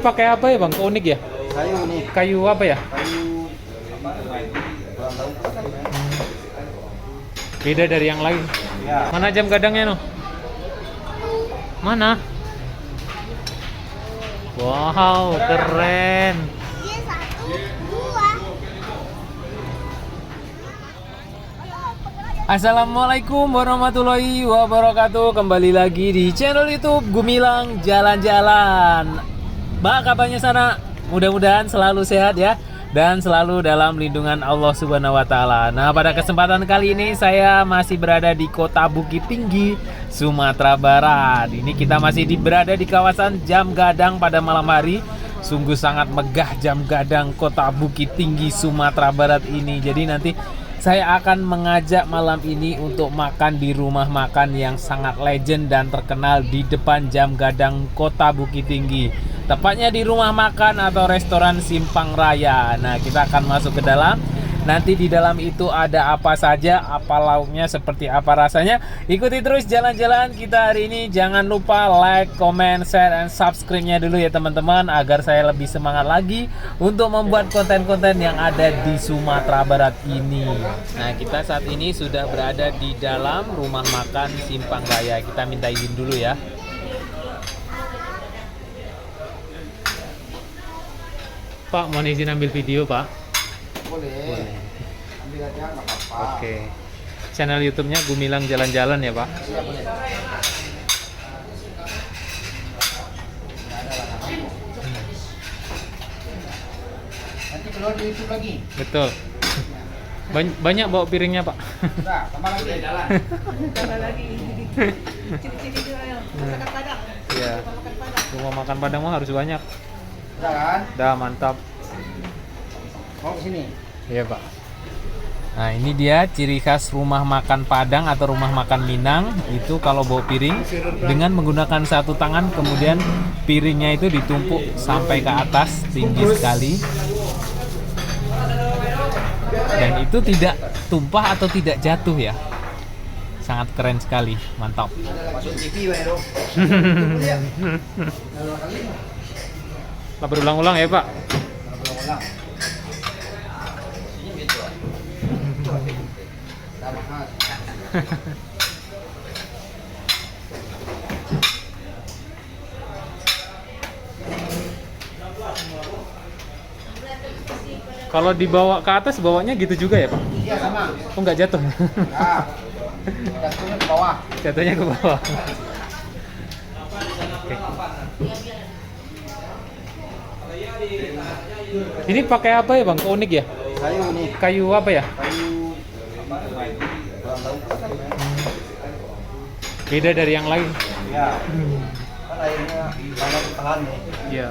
Pakai apa ya bang? Unik ya? Kayu nih. Kayu apa ya? Kayu apa? Kurang tahu. Beda dari yang lain. Ya. Mana jam gadangnya no? Mana? Wow, keren. Dia satu, dua. Assalamualaikum warahmatullahi wabarakatuh. Kembali lagi di channel YouTube Gumilang Jalan-Jalan. Bang, kabarnya sana? Mudah-mudahan selalu sehat ya, dan selalu dalam lindungan Allah Subhanahu wa taala. Nah, pada kesempatan kali ini saya masih berada di Kota Bukit Tinggi, Sumatera Barat. Ini kita masih berada di kawasan Jam Gadang pada malam hari. Sungguh sangat megah Jam Gadang Kota Bukit Tinggi, Sumatera Barat ini. Jadi nanti saya akan mengajak malam ini untuk makan di rumah makan yang sangat legend dan terkenal di depan Jam Gadang Kota Bukit Tinggi. Tepatnya di rumah makan atau restoran Simpang Raya. Nah, kita akan masuk ke dalam. Nanti di dalam itu ada apa saja, apa lauknya, seperti apa rasanya. Ikuti terus jalan-jalan kita hari ini. Jangan lupa like, comment, share, and subscribe-nya dulu ya teman-teman, agar saya lebih semangat lagi untuk membuat konten-konten yang ada di Sumatera Barat ini. Nah, kita saat ini sudah berada di dalam rumah makan Simpang Raya. Kita minta izin dulu ya. Pak, mau izin ambil video, Pak? Boleh. Ambil aja nggak apa-apa. Oke. Channel YouTube-nya Gumilang Jalan-Jalan ya, Pak? Iya boleh. Nanti keluar di YouTube lagi. Betul. Banyak bawa piringnya, Pak. Udah, tambah lagi. Jalan. Tambah lagi. Ciri-ciri dulu ayo. Masakan Padang. Iya. Masakan Padang. Rumah makan Padang mah harus banyak. Udah kan? Dah, mantap. Mau ke sini. Iya, Pak. Nah, ini dia ciri khas rumah makan Padang atau rumah makan Minang. Itu kalau bawa piring dengan menggunakan satu tangan, kemudian piringnya itu ditumpuk sampai ke atas tinggi sekali. Dan itu tidak tumpah atau tidak jatuh ya. Sangat keren sekali, mantap. Masuk TV Pak Ero. Pak, berulang-ulang ya, Pak. Ulang-ulang. Udah mahal. Kalau dibawa ke atas, bawanya gitu juga ya, Pak? Iya sama. Oh, nggak jatuh? Nah, jatuhnya ke bawah. Jatuhnya ke bawah. Oke. Ini pakai apa ya, Bang? Unik ya? Kayu nih. Kayu apa ya? Kayu apa? Kurang tahu. Beda dari yang lain. Ya. Kan airnya sangat tahan nih. Iya.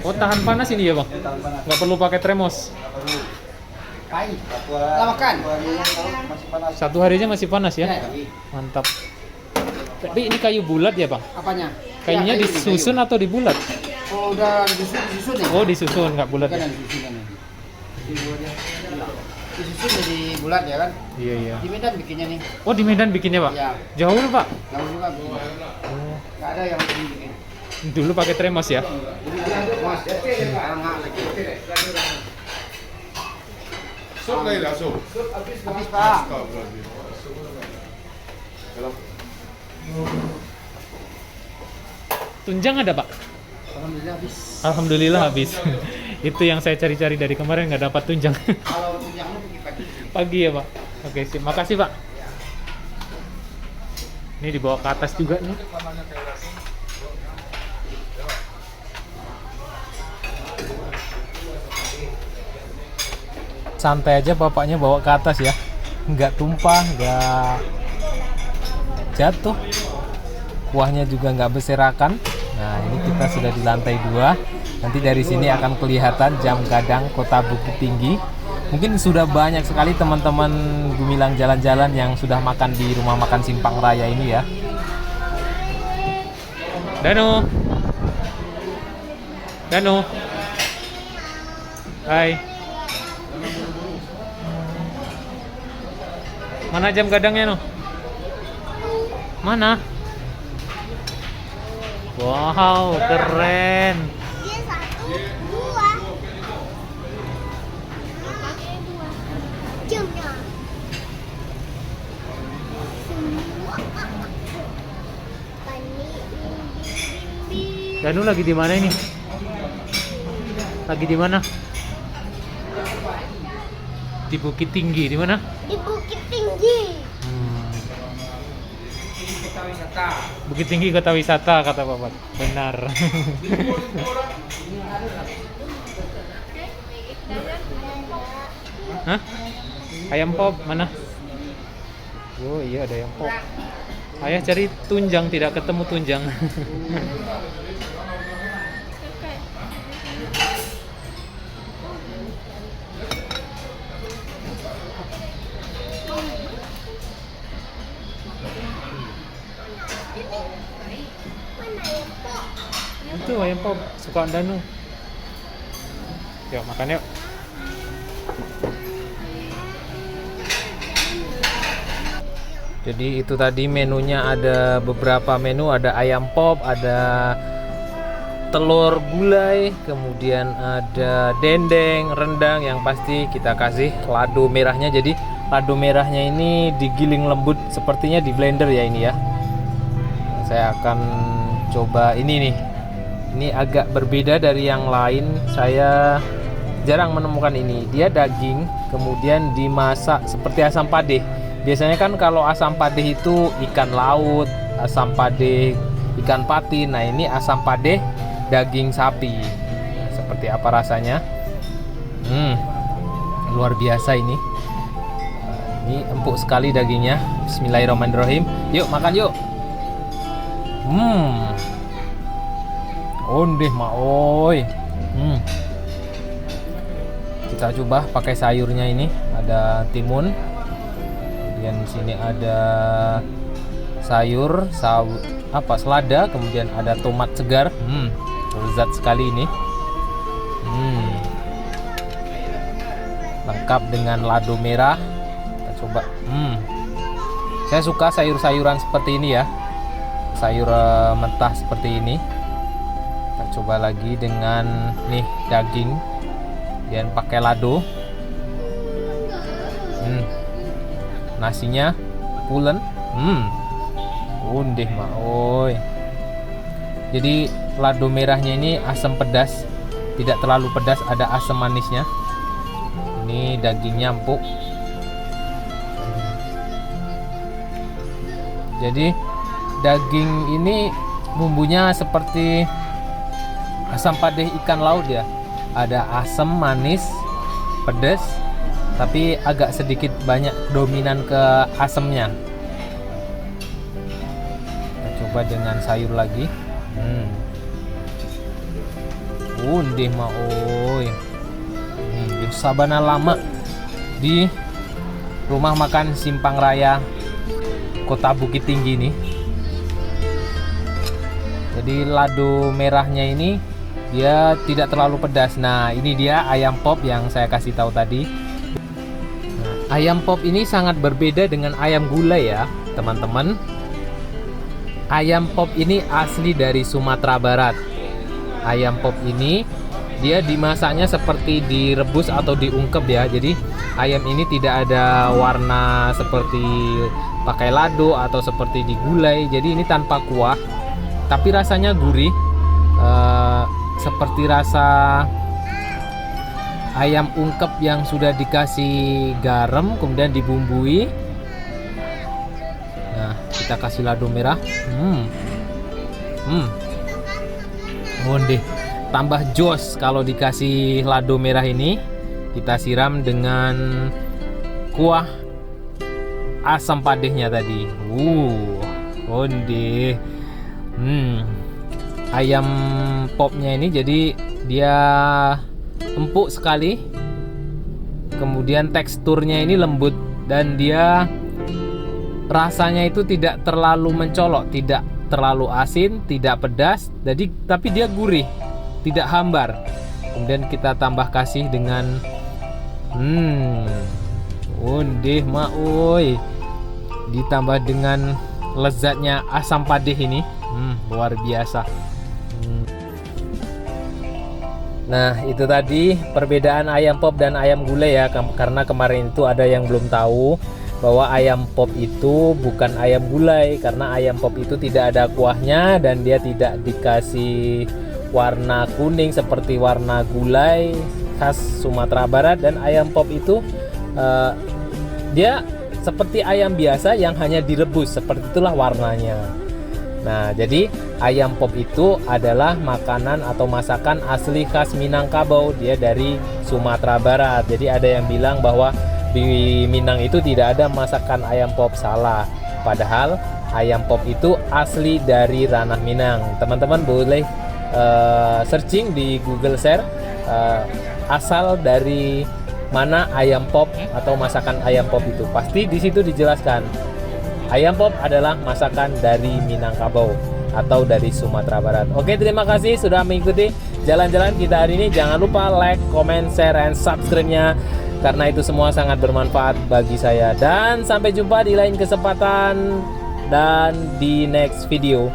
Oh, tahan panas ini ya, Bang? Tahan panas. Nggak perlu pakai termos. Perlu. Kai. Lah makan. Masih panas. Satu harinya masih panas ya? Ya. Mantap. Tapi ini kayu bulat ya, Bang? Apanya? Kayunya Ya, kayu ini, disusun kayu. atau dibulat? Oh, udah disusun nih. Oh, disusun, nggak bulat Bukan ya? yang disusun kan. Disusun jadi bulat ya kan? Iya, iya. Di Medan bikinnya nih. Oh, di Medan bikinnya, Pak? Iya. Jauh loh, Pak? Jauh juga bikin. Oh. Nggak ada yang bikin. Dulu pakai termos ya? Jadi mas, sekarang nggak lagi. Sup lagi dah sup. Habis Pak. Tunjang ada, Pak? Alhamdulillah habis. Alhamdulillah habis. Itu yang saya cari-cari dari kemarin, nggak dapat tunjang. Kalau yang lu pergi pagi. Pagi ya, Pak? Oke, sip. Makasih, Pak. Ini dibawa ke atas juga nih. Santai aja bapaknya bawa ke atas ya. Nggak tumpah, nggak jatuh. Kuahnya juga nggak berserakan. Nah, ini kita sudah di lantai 2. Nanti dari sini akan kelihatan Jam Gadang Kota Bukit Tinggi. Mungkin sudah banyak sekali teman-teman Gumilang Jalan-Jalan yang sudah makan di rumah makan Simpang Raya ini ya. Danu. Danu. Hai. Mana jam gadangnya, no? Mana? Wow, keren. Danu lagi di mana ini? Lagi di mana? Di Bukit Tinggi, di mana? Di Bukit Tinggi. Bukit Tinggi kota wisata kata Bapak. Benar. Hah? Ayam pop mana? Oh iya ada ayam pop. Ayah cari tunjang tidak ketemu tunjang. Itu ayam pop suka Danu. Yuk makan yuk. Jadi itu tadi menunya, ada beberapa menu, ada ayam pop, ada telur gulai, kemudian ada dendeng, rendang, yang pasti kita kasih lado merahnya. Jadi lado merahnya ini digiling lembut, sepertinya di blender ya ini ya. Saya akan coba ini nih. Ini agak berbeda dari yang lain, saya jarang menemukan ini. Dia daging kemudian dimasak seperti asam padeh. Biasanya kan kalau asam padeh itu ikan laut, asam padeh ikan patin. Nah ini asam padeh daging sapi. Nah, seperti apa rasanya? Luar biasa ini. Ini empuk sekali dagingnya. Bismillahirrahmanirrahim. Yuk makan yuk. Ondeh maoi. Kita coba pakai sayurnya ini. Ada timun. Kemudian di sini ada sayur selada, kemudian ada tomat segar. Lezat sekali ini. Lengkap dengan lado merah. Kita coba. Saya suka sayur-sayuran seperti ini ya. Sayur mentah seperti ini. Kita coba lagi dengan nih daging dan pakai lado. Nasinya pulen. Undeh maoi. Jadi lado merahnya ini asam pedas, tidak terlalu pedas, ada asam manisnya. Ini dagingnya empuk. Jadi daging ini bumbunya seperti asam padeh ikan laut ya. Ada asam, manis, pedas, tapi agak sedikit banyak dominan ke asamnya. Kita coba dengan sayur lagi. Undeh maoi. Sabana lama di rumah makan Simpang Raya Kota Bukit Tinggi ini. Jadi lado merahnya ini dia tidak terlalu pedas. Nah ini dia ayam pop yang saya kasih tahu tadi. Ayam pop ini sangat berbeda dengan ayam gulai ya teman-teman. Ayam pop ini asli dari Sumatera Barat. Ayam pop ini dia dimasaknya seperti direbus atau diungkep ya. Jadi ayam ini tidak ada warna seperti pakai lado atau seperti di gulai. Jadi ini tanpa kuah, tapi rasanya gurih, seperti rasa ayam ungkep yang sudah dikasih garam kemudian dibumbui. Nah kita kasih lado merah. Ondeh, tambah jos kalau dikasih lado merah ini. Kita siram dengan kuah asam padehnya tadi. Ondeh. Ayam popnya ini jadi dia empuk sekali, kemudian teksturnya ini lembut, dan dia rasanya itu tidak terlalu mencolok, tidak terlalu asin, tidak pedas, jadi tapi dia gurih, tidak hambar. Kemudian kita tambah kasih dengan ondeh maoi, ditambah dengan lezatnya asam padeh ini. Luar biasa. Nah itu tadi perbedaan ayam pop dan ayam gulai ya, karena kemarin itu ada yang belum tahu. bahwa ayam pop itu bukan ayam gulai, karena ayam pop itu tidak ada kuahnya dan dia tidak dikasih warna kuning seperti warna gulai khas Sumatera Barat. Dan ayam pop itu dia seperti ayam biasa yang hanya direbus, seperti itulah warnanya. Nah, jadi ayam pop itu adalah makanan atau masakan asli khas Minangkabau, dia dari Sumatera Barat. Jadi ada yang bilang bahwa di Minang itu tidak ada masakan ayam pop, salah. Padahal ayam pop itu asli dari ranah Minang. Teman-teman boleh searching di Google Share asal dari mana ayam pop atau masakan ayam pop itu. Pasti di situ dijelaskan ayam pop adalah masakan dari Minangkabau atau dari Sumatera Barat. Oke, terima kasih sudah mengikuti jalan-jalan kita hari ini. Jangan lupa like, comment, share, and subscribe-nya, karena itu semua sangat bermanfaat bagi saya. Dan sampai jumpa di lain kesempatan dan di next video.